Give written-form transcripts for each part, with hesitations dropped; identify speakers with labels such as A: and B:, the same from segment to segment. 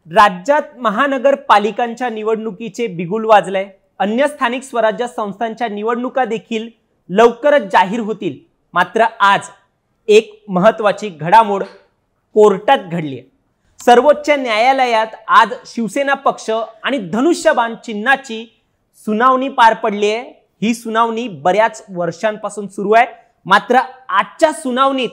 A: राज्यात महानगरपालिकांच्या निवडणुकीचे बिगुल वाजलंय। अन्य स्थानिक स्वराज्य संस्थांच्या निवडणुका देखील लवकरच जाहीर होतील। मात्र आज एक महत्त्वाची घडामोड कोर्टात घडली आहे। सर्वोच्च न्यायालयात आज शिवसेना पक्ष आणि धनुष्यबाण चिन्हाची सुनावणी पार पडली आहे। ही सुनावणी बऱ्याच वर्षांपासून सुरू आहे, मात्र आजच्या सुनावणीत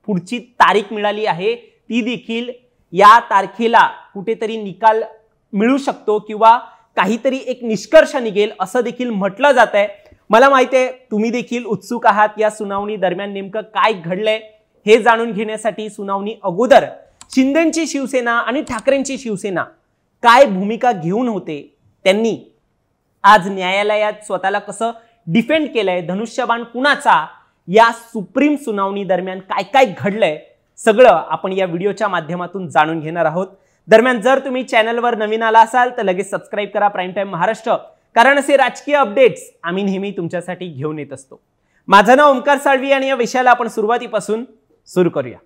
A: पुढची तारीख मिळाली आहे। ती देखील या तारखेला कुठेतरी निकाल मिळू शकतो किंवा काहीतरी एक निष्कर्ष निघेल असं देखील म्हटलं जात आहे। मला माहिती आहे तुम्ही देखील उत्सुक आहात या सुनावणी दरम्यान नेमकं काय घडलंय हे जाणून घेण्यासाठी। सुनावणी अगोदर शिंदेंची शिवसेना आणि ठाकरेंची शिवसेना काय भूमिका घेऊन होते, त्यांनी आज न्यायालयात स्वतःला कसं डिफेंड केलंय, धनुष्यबाण कुणाचा, या सुप्रीम सुनावणी दरम्यान काय काय घडलंय सगळं आपण या व्हिडिओच्या माध्यमातून जाणून घेणार आहोत। दरम्यान जर तुम्ही चॅनलवर नवीन आला असाल तर लगेच सबस्क्राइब करा प्राईम टाइम महाराष्ट्र, कारण असे राजकीय अपडेट्स आम्ही नेहमी तुमच्यासाठी घेऊन येत असतो। माझं नाव ओमकार साळवी आणि या विषयाला आपण सुरुवातीपासून सुरू करूया।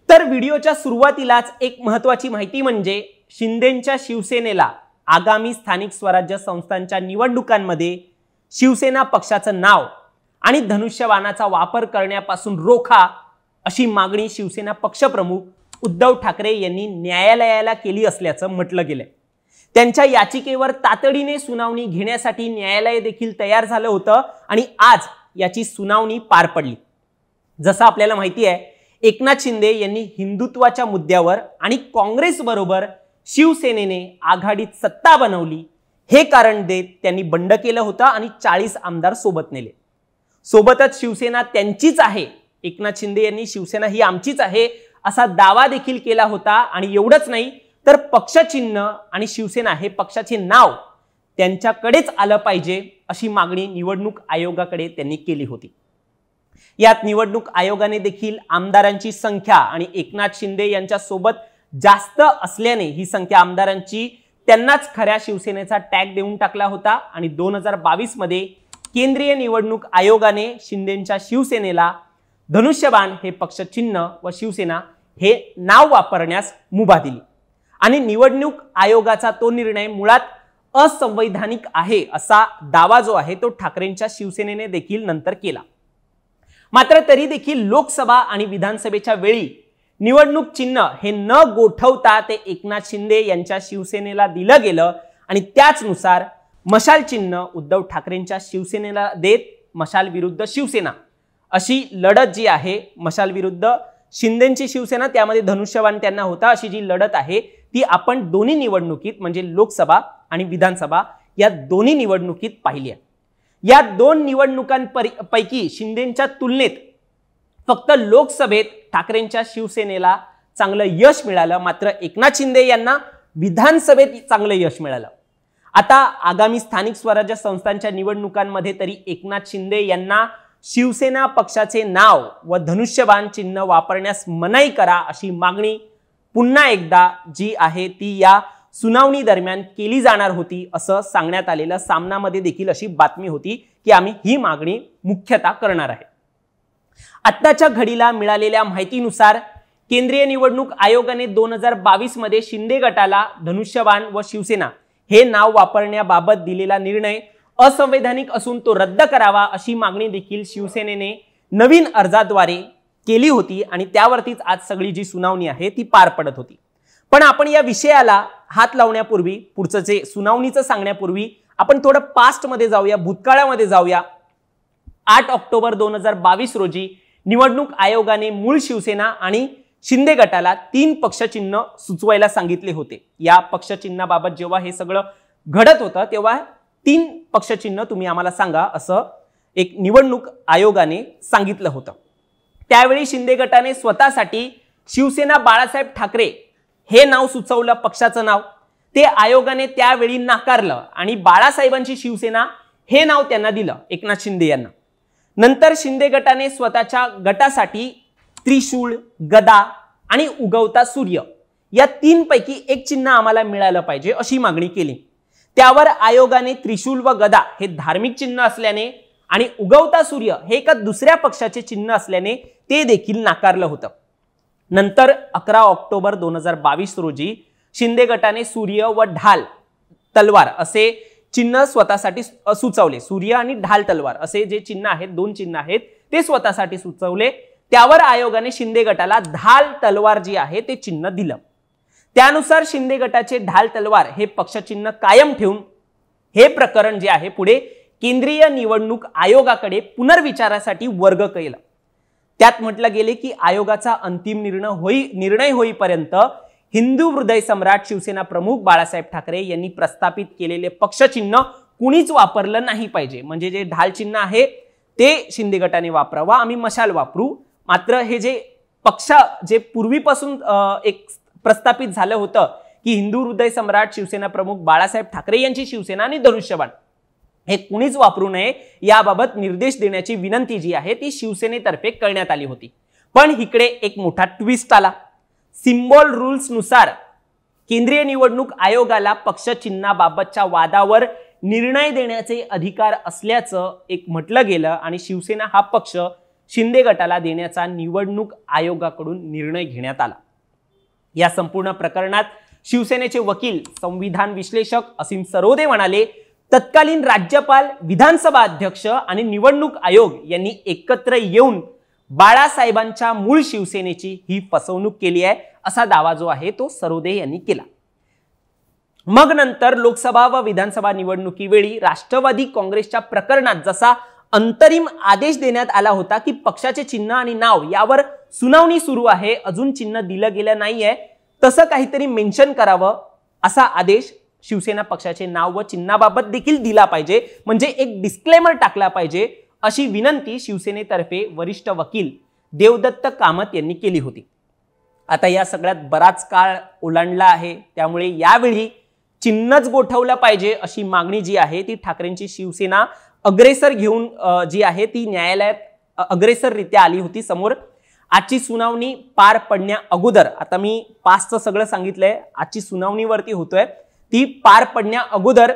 A: तर व्हिडिओच्या सुरुवातीलाच एक महत्त्वाची माहिती म्हणजे शिंदेंच्या शिवसेनेला आगामी स्थानिक स्वराज्य संस्थांच्या निवडणुकांमध्ये शिवसेना पक्षाचं नाव आणि धनुष्यबाणाचा वापर करण्यापासून रोखा अशी मागणी शिवसेना पक्षप्रमुख उद्धव ठाकरे यांनी न्यायालयाला केली असल्याचं म्हटलं गेलंय। त्यांच्या याचिकेवर तातडीने सुनावणी घेण्यासाठी न्यायालय देखील तयार झालं होतं आणि आज याची सुनावणी पार पडली। जसं आपल्याला माहिती आहे एकनाथ शिंदे यांनी हिंदुत्वाच्या मुद्द्यावर आणि काँग्रेस बरोबर शिवसेनेने आघाडीत सत्ता बनवली हे कारण देत त्यांनी बंड केलं होतं आणि 40 आमदार सोबत नेले। सोबतच शिवसेना त्यांचीच आहे, एकनाथ शिंदे यांनी शिवसेना ही आमचीच आहे असा दावा देखील केला होता। आणि एवढंच नाही तर पक्षचिन्ह आणि शिवसेना हे पक्षाचे नाव त्यांच्याकडेच आलं पाहिजे अशी मागणी निवडणूक आयोगाकडे त्यांनी केली होती। यात निवडणूक आयोगाने देखील आमदारांची संख्या आणि एकनाथ शिंदे यांच्या सोबत जास्त असल्याने ही संख्या आमदारांची त्यांनाच खऱ्या शिवसेनेचा टॅग देऊन टाकला होता। आणि 2022 मध्ये केंद्रीय निवडणूक आयोगाने शिंदेंच्या शिवसेनेला धनुष्यबाण हे पक्षचिन्ह व शिवसेना हे नाव वापरण्यास मुभा दिली आणि निवडणूक आयोगाचा तो निर्णय मुळात असंवैधानिक आहे असा दावा जो आहे तो ठाकरेंच्या शिवसेनेने देखील नंतर केला। मात्र तरी देखील लोकसभा आणि विधानसभेच्या वेळी निवडणूक चिन्ह हे न गोठवता ते एकनाथ शिंदे यांच्या शिवसेनेला दिलं गेलं आणि त्याचनुसार मशाल चिन्ह उद्धव ठाकरेंच्या शिवसेनेला देत मशाल विरुद्ध शिवसेना अशी लढत जी आहे, मशाल विरुद्ध शिंदेंची शिवसेना त्यामध्ये धनुष्यबाण त्यांना होता, अशी जी लढत आहे ती आपण दोन्ही निवडणुकीत म्हणजे लोकसभा आणि विधानसभा या दोन्ही निवडणुकीत पाहिली आहे। या दोन निवडणुकांपैकी शिंदेंच्या तुलनेत फक्त लोकसभेत ठाकरेंच्या शिवसेनेला चांगलं यश मिळालं, मात्र एकनाथ शिंदे यांना विधानसभेत चांगलं यश मिळालं। आता आगामी स्थानिक स्वराज्य संस्थांच्या निवडणुकांमध्ये तरी एकनाथ शिंदे यांना शिवसेना पक्षाचे नाव व धनुष्यबाण चिन्ह वापरण्यास मनाई करा अशी मागणी पुन्हा एकदा जी आहे ती या सुनावणी दरम्यान केली जाणार होती असं सांगण्यात आलेलं। सामनामध्ये देखील अशी बातमी होती की आम्ही ही मागणी मुख्यतः करणार आहे। आत्ताच्या घडीला मिळालेल्या माहितीनुसार केंद्रीय निवडणूक आयोगाने 2022 मध्ये शिंदे गटाला धनुष्यबाण व शिवसेना हे नाव वापरण्याबाबत दिलेला निर्णय असंवैधानिक असून तो रद्द करावा अशी मागणी देखील शिवसेनेने नवीन अर्जाद्वारे केली होती आणि त्यावरतीच आज सगळी जी सुनावणी आहे ती पार पडत होती। पण आपण या विषयाला हात लावण्यापूर्वी, पुढचं जे सुनावणीचं सांगण्यापूर्वी आपण थोडं पास्ट मध्ये जाऊया, भूतकाळामध्ये जाऊया। 8 ऑक्टोबर 2022 रोजी निवडणूक आयोगाने मूळ शिवसेना आणि शिंदे गटाला 3 पक्षचिन्ह सुचवायला सांगितले होते। या पक्षचिन्हाबाबत जेव्हा हे सगळं घडत होतं तेव्हा 3 पक्षचिन्ह तुम्ही आम्हाला सांगा असं एक निवडणूक आयोगाने सांगितलं होतं। त्यावेळी शिंदे गटाने स्वतःसाठी शिवसेना बाळासाहेब ठाकरे हे नाव सुचवलं पक्षाचं नाव, ते आयोगाने त्यावेळी नाकारलं आणि बाळासाहेबांची शिवसेना हे नाव त्यांना दिलं एकनाथ शिंदे यांना। नंतर शिंदे गटाने स्वतःच्या गटासाठी त्रिशूळ, गदा आणि उगवता सूर्य या 3 पैकी एक चिन्ह आम्हाला मिळालं पाहिजे अशी मागणी केली। त्यावर आयोगाने त्रिशूल व गदा हे धार्मिक चिन्ह असल्याने आणि उगवता सूर्य हे एका दुसऱ्या पक्षाचे चिन्ह असल्याने ते देखील नाकारलं होतं। नंतर 11 ऑक्टोबर 2022 रोजी शिंदे गटाने सूर्य व ढाल तलवार असे चिन्ह स्वतःसाठी सुचवले। सूर्य आणि ढाल तलवार असे जे चिन्ह आहेत, दोन चिन्ह आहेत, ते स्वतःसाठी सुचवले। त्यावर आयोगाने शिंदे गटाला ढाल तलवार जी आहे ते चिन्ह दिलं। त्यानुसार शिंदे गटाचे ढाल तलवार हे पक्षचिन्ह कायम ठेवून हे प्रकरण जे आहे पुढे केंद्रीय निवडणूक आयोगाकडे पुनर्विचारासाठी वर्ग केला। त्यात म्हटलं गेले की आयोगाचा अंतिम निर्णय होईपर्यंत हिंदू हृदय सम्राट शिवसेना प्रमुख बाळासाहेब ठाकरे यांनी प्रस्थापित केलेले पक्षचिन्ह कुणीच वापरलं नाही पाहिजे। म्हणजे जे ढाल चिन्ह आहे ते शिंदे गटाने वापरावा, आम्ही मशाल वापरू। मात्र हे जे पक्ष जे पूर्वीपासून एक प्रस्थापित झालं होतं की हिंदू हृदय सम्राट शिवसेना प्रमुख बाळासाहेब ठाकरे यांची शिवसेना आणि धनुष्यबाण हे कुणीच वापरू नये याबाबत निर्देश देण्याची विनंती जी आहे ती शिवसेनेतर्फे करण्यात आली होती। पण इकडे एक मोठा ट्विस्ट आला। सिम्बॉल रूल्स नुसार केंद्रीय निवडणूक आयोगाला पक्षचिन्हाबाबतच्या वादावर निर्णय देण्याचे अधिकार असल्याचं एक म्हटलं गेलं आणि शिवसेना हा पक्ष शिंदे गटाला देण्याचा निवडणूक आयोगाकडून निर्णय घेण्यात आला। या संपूर्ण प्रकरणात शिवसेनेचे वकील संविधान विश्लेषक असीम सरोदे म्हणाले, तत्कालीन राज्यपाल, विधानसभा अध्यक्ष आणि निवडणूक आयोग यांनी एकत्र येऊन बाळासाहेबांच्या मूळ शिवसेनेची ही फसवणूक केली आहे असा दावा जो आहे तो सरोदे यांनी केला। मग नंतर लोकसभा व विधानसभा निवडणुकीवेळी राष्ट्रवादी काँग्रेसच्या प्रकरणात जसा अंतरिम आदेश देण्यात आला होता की पक्षाचे चिन्ह आणि नाव यावर सुनावणी सुरू आहे, अजून चिन्ह दिलं गेलं नाहीये, तसं काहीतरी मेन्शन करावं असा आदेश शिवसेना पक्षाचे नाव व चिन्हाबाबत देखील दिला पाहिजे, म्हणजे एक डिस्क्लेमर टाकला पाहिजे अशी विनंती शिवसेनेतर्फे वरिष्ठ वकील देवदत्त कामत यांनी केली होती। आता या सगळ्यात बराच काळ ओलांडला आहे, त्यामुळे यावेळी चिन्हच गोठवलं पाहिजे अशी मागणी जी आहे ती ठाकरेंची शिवसेना अग्रेसर घेऊन जी आहे ती न्यायालयात अग्रेसररित्या आली होती समोर। आजची सुनावणी पार पडण्या अगोदर, आता मी पासचं सगळं सांगितलंय, आजची सुनावणीवरती होतोय, ती पार पडण्या अगोदर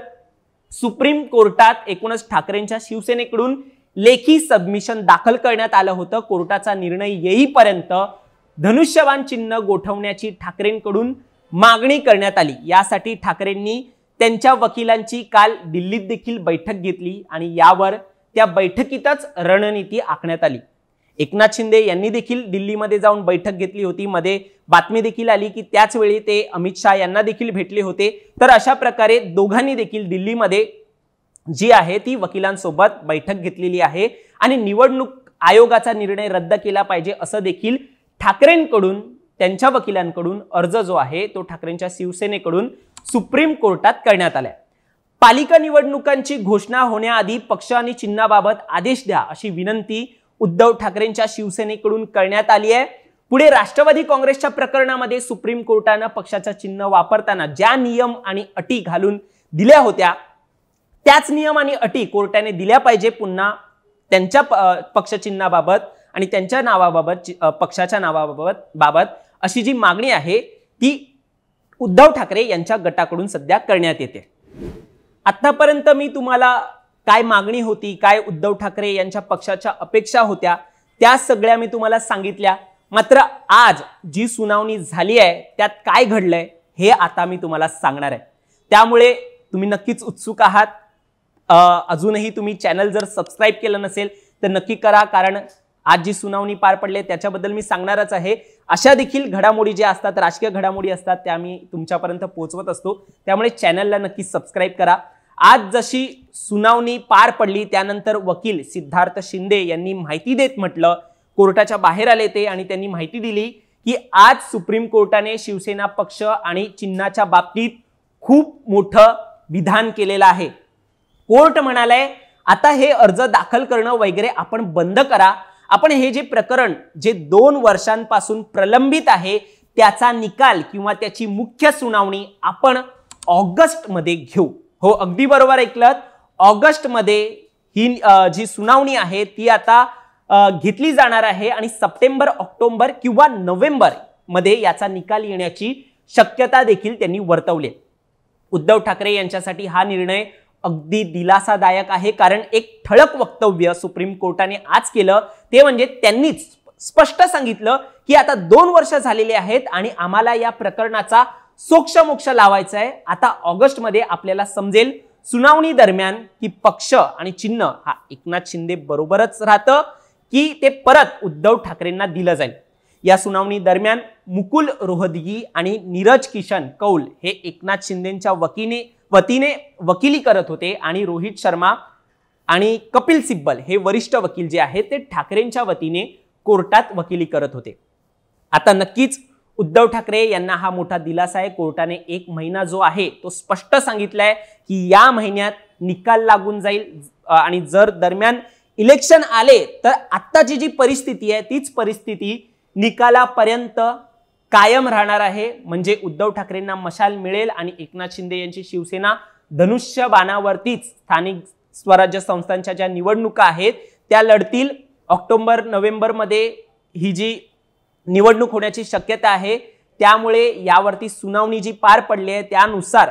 A: सुप्रीम कोर्टात एकूणच ठाकरेंच्या शिवसेनेकडून लेखी सबमिशन दाखल करण्यात आलं होतं। कोर्टाचा निर्णय येईपर्यंत धनुष्यबाण चिन्ह गोठवण्याची ठाकरेंकडून मागणी करण्यात आली। यासाठी ठाकरेंनी त्यांच्या वकिलांची काल दिल्लीत देखील बैठक घेतली आणि यावर त्या बैठकीतच रणनीती आखण्यात आली। एकनाथ शिंदे यांनी देखील दिल्लीमध्ये जाऊन बैठक घेतली होती। मध्ये बातमी देखील आली की त्याच वेळी ते अमित शाह यांना देखील भेटले होते। तर अशा प्रकारे दोघांनी देखील दिल्लीमध्ये जी आहे ती वकिलांसोबत बैठक घेतलेली आहे आणि निवडणूक आयोगाचा निर्णय रद्द केला पाहिजे असं देखील ठाकरेंकडून, त्यांच्या वकिलांकडून अर्ज जो आहे तो ठाकरेंच्या शिवसेनेकडून सुप्रीम कोर्टात करण्यात आलाय। पालिका निवडणुकांची घोषणा होण्याआधी पक्ष आणि चिन्हाबाबत आदेश द्या अशी विनंती उद्धव ठाकरेंच्या शिवसेनेकडून करण्यात आली आहे। पुढे राष्ट्रवादी काँग्रेसच्या प्रकरणामध्ये सुप्रीम कोर्टाने पक्षाचा चिन्ह वापरताना ज्या नियम आणि अटी घालून दिल्या होत्या त्याच नियम आणि अटी कोर्टाने दिल्या पाहिजे पुन्हा त्यांच्या पक्षचिन्हाबाबत आणि त्यांच्या नावाबाबत, पक्षाच्या नावाबाबत अशी जी मागणी आहे ती उद्धव ठाकरे यांच्या गटाकडून सध्या करण्यात येते। आतापर्यंत मी तुम्हाला काय मागणी होती, काय उद्धव ठाकरे यांच्या पक्षाच्या अपेक्षा होत्या, त्या सगळ्या मी तुम्हाला सांगितल्या। मात्र आज जी सुनावणी झाली आहे त्यात काय घडलंय हे आता मी तुम्हाला सांगणार आहे। त्यामुळे तुम्ही नक्कीच उत्सुक आहात। अजूनही तुम्ही चॅनल जर सबस्क्राइब केलं नसेल तर नक्की करा, कारण आज जी सुनावणी पार पडली त्याच्याबद्दल मी सांगणारच आहे। अशा देखील घडामोडी ज्या असतात, राजकीय घडामोडी असतात, त्या मी तुमच्यापर्यंत पोहोचवत असतो, त्यामुळे चॅनलला नक्की सबस्क्राइब करा। आज जशी सुनावणी पार पडली त्यानंतर वकील सिद्धार्थ शिंदे यांनी माहिती देत म्हटलं, कोर्टाच्या बाहेर आले ते आणि त्यांनी माहिती दिली की आज सुप्रीम कोर्टाने शिवसेना पक्ष आणि चिन्हाच्या बाबतीत खूप मोठं विधान केलेलं आहे। कोर्ट म्हणाले आता हे अर्ज दाखल करणं वगैरे आपण बंद करा, आपण हे जे प्रकरण जे 2 वर्षांपासून प्रलंबित आहे त्याचा निकाल किंवा त्याची मुख्य सुनावणी आपण ऑगस्ट मध्ये घेऊ। हो, अगदी बरोबर ऐकलं, ऑगस्ट मध्ये ही जी सुनावणी आहे ती आता घेतली जाणार आहे आणि सप्टेंबर, ऑक्टोबर किंवा नोव्हेंबर मध्ये याचा निकाल येण्याची शक्यता देखील त्यांनी वर्तवली। उद्धव ठाकरे यांच्यासाठी हा निर्णय अगदी दिलासादायक आहे, कारण एक ठळक वक्तव्य सुप्रीम कोर्टाने आज केलं ते म्हणजे त्यांनीच स्पष्ट सांगितलं की आता 2 वर्ष झालेले आहेत आणि आम्हाला या प्रकरणाचा सोक्षमोक्ष लावायचा आहे। आता ऑगस्टमध्ये आपल्याला समजेल सुनावणी दरम्यान की पक्ष आणि चिन्ह हा एकनाथ शिंदे बरोबरच राहतं की ते परत उद्धव ठाकरेंना दिलं जाईल। या सुनावणी दरम्यान मुकुल रोहतगी आणि नीरज किशन कौल हे एकनाथ शिंदेच्या वतीने वकिली करत होते आणि रोहित शर्मा आणि कपिल सिब्बल हे वरिष्ठ वकील जे आहेत ते ठाकरेंच्या वतीने कोर्टात वकिली करत होते। आता नक्कीच उद्धव ठाकरे यांना हा मोठा दिलासा आहे। कोर्टाने 1 महिना जो आहे तो स्पष्ट सांगितलाय की या महिन्यात निकाल लागून जाईल आणि जर दरम्यान इलेक्शन आले तर आत्ताची जी परिस्थिती आहे तीच परिस्थिती निकालापर्यंत कायम राहणार आहे। म्हणजे उद्धव ठाकरेंना मशाल मिळेल आणि एकनाथ शिंदे यांची शिवसेना धनुष्यबाणावरतीच स्थानिक स्वराज्य संस्थांच्या ज्या निवडणुका आहेत त्या लढतील। ऑक्टोबर नोव्हेंबर मध्ये ही जी निवडणूक होण्याची शक्यता आहे, त्यामुळे यावरती सुनावणी जी पार पडली आहे त्यानुसार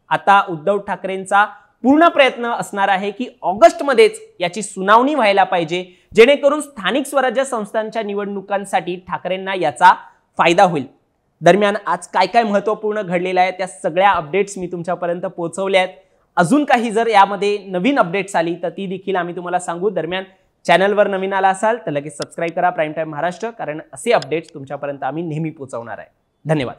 A: आता उद्धव ठाकरेंचा पूर्ण प्रयत्न असणार आहे की ऑगस्टमध्येच याची सुनावणी व्हायला पाहिजे, जेणेकरून स्थानिक स्वराज्य संस्थांच्या निवडणुकांसाठी ठाकरेंना याचा फायदा होईल। दरम्यान आज काय काय महत्त्वपूर्ण घडलेलं आहे त्या सगळ्या अपडेट्स मी तुमच्यापर्यंत पोहोचवल्या आहेत। अजून काही जर यामध्ये नवीन अपडेट्स आली तर ती देखील आम्ही तुम्हाला सांगू। दरम्यान चॅनलवर नवीन आला असाल तर लगेच सबस्क्राइब करा प्राईम टाइम महाराष्ट्र, कारण असे अपडेट्स तुमच्यापर्यंत आम्ही नेहमी पोहोचवणार आहे। धन्यवाद।